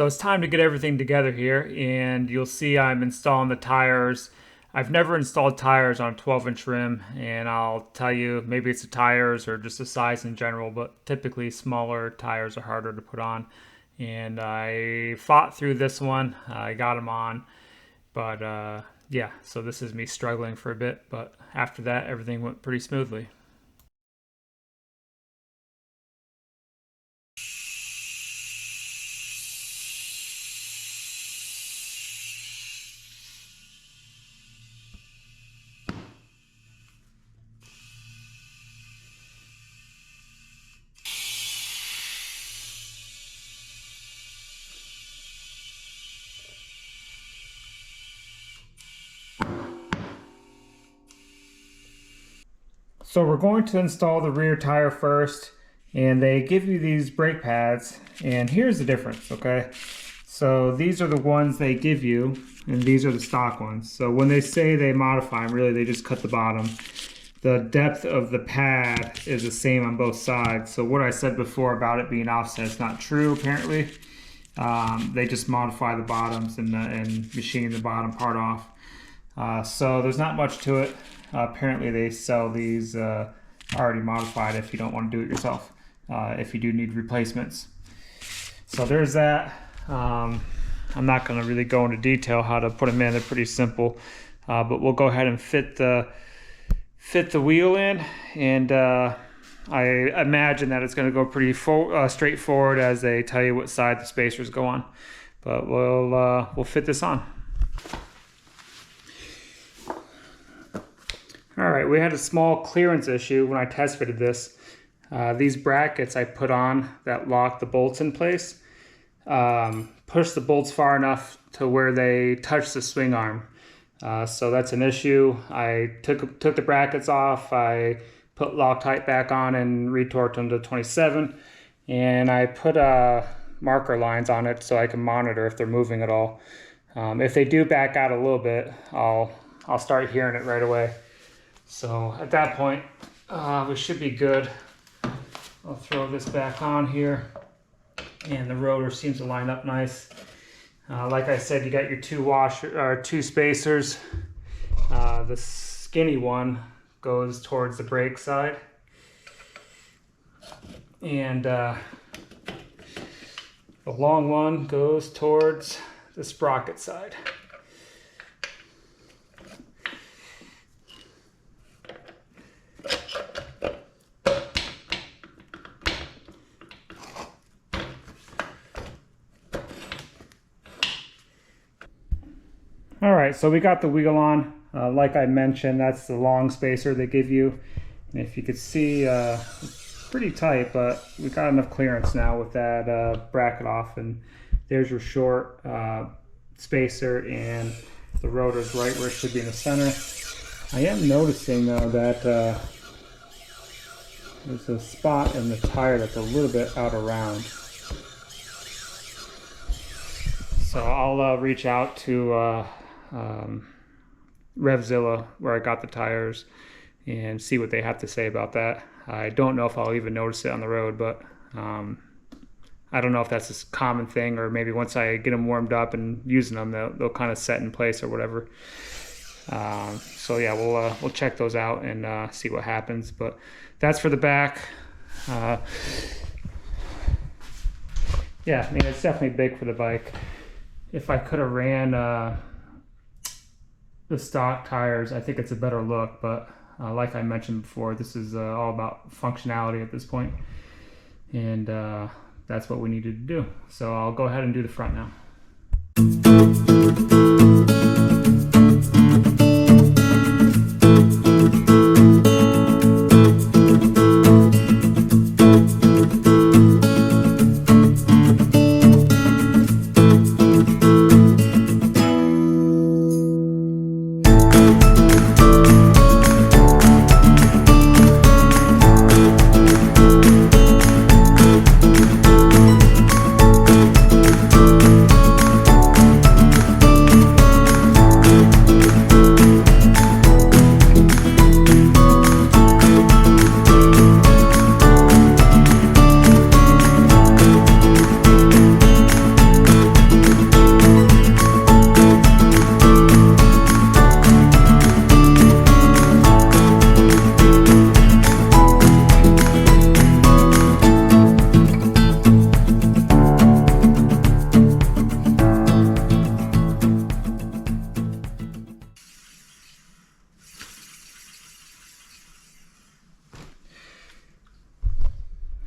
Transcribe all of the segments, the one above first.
it's time to get everything together here, and you'll see I'm installing the tires. I've never installed tires on a 12-inch rim, and I'll tell you, maybe it's the tires or just the size in general, but typically smaller tires are harder to put on. And I fought through this one. I got them on, but yeah, so this is me struggling for a bit, but after that, everything went pretty smoothly. So we're going to install the rear tire first, and they give you these brake pads, and here's the difference, okay? So these are the ones they give you, and these are the stock ones. So when they say they modify them, really they just cut the bottom. The depth of the pad is the same on both sides. So what I said before about it being offset is not true, apparently. They just modify the bottoms and machine the bottom part off. So there's not much to it. Apparently they sell these already modified if you don't want to do it yourself, if you do need replacements. So there's that. I'm not going to really go into detail how to put them in. They're pretty simple, but we'll go ahead and fit the wheel in, and I imagine that it's going to go pretty straightforward as they tell you what side the spacers go on. But we'll fit this on. All right, we had a small clearance issue when I test fitted this. These brackets I put on that lock the bolts in place push the bolts far enough to where they touch the swing arm. So that's an issue. I took the brackets off. I put Loctite back on and retorqued them to 27, and I put marker lines on it so I can monitor if they're moving at all. If they do back out a little bit, I'll start hearing it right away. So at that point, we should be good. I'll throw this back on here, and the rotor seems to line up nice. Like I said, you got your two spacers. The skinny one goes towards the brake side, and the long one goes towards the sprocket side. All right, so we got the wheel on. Like I mentioned, that's the long spacer they give you. And if you could see, it's pretty tight, but we got enough clearance now with that bracket off. And there's your short spacer, and the rotor's right where it should be in the center. I am noticing though that there's a spot in the tire that's a little bit out of round. So I'll reach out to Revzilla, where I got the tires, and see what they have to say about that. I don't know if I'll even notice it on the road, but I don't know if that's a common thing, or maybe once I get them warmed up and using them, they'll kind of set in place or whatever. So yeah, we'll check those out and see what happens. But that's for the back. Yeah, I mean, it's definitely big for the bike. If I could have ran the stock tires, I think it's a better look, but like I mentioned before, this is all about functionality at this point, and that's what we needed to do. So I'll go ahead and do the front now.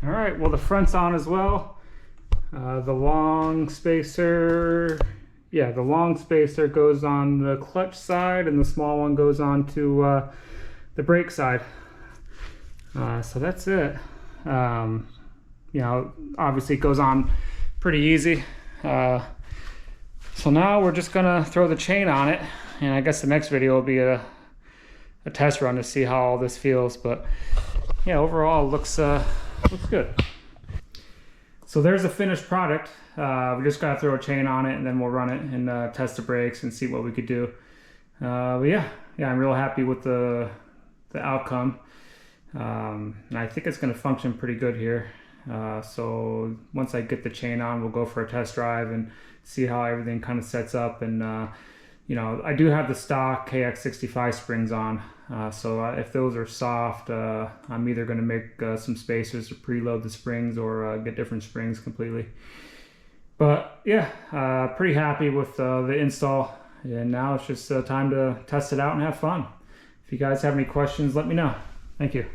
All right, well the front's on as well. The long spacer, yeah, the long spacer goes on the clutch side and the small one goes on to the brake side. So that's it. You know, obviously it goes on pretty easy. So now we're just gonna throw the chain on it, and I guess the next video will be a test run to see how all this feels. But yeah, overall it looks good. So there's a finished product. We just gotta throw a chain on it and then we'll run it and test the brakes and see what we could do. But yeah, I'm real happy with the outcome. And I think it's gonna function pretty good here. So once I get the chain on, we'll go for a test drive and see how everything kind of sets up. And you know, I do have the stock kx65 springs on, so if those are soft, I'm either going to make some spacers to preload the springs or get different springs completely. But yeah, pretty happy with the install, and now it's just time to test it out and have fun. If you guys have any questions, let me know. Thank you.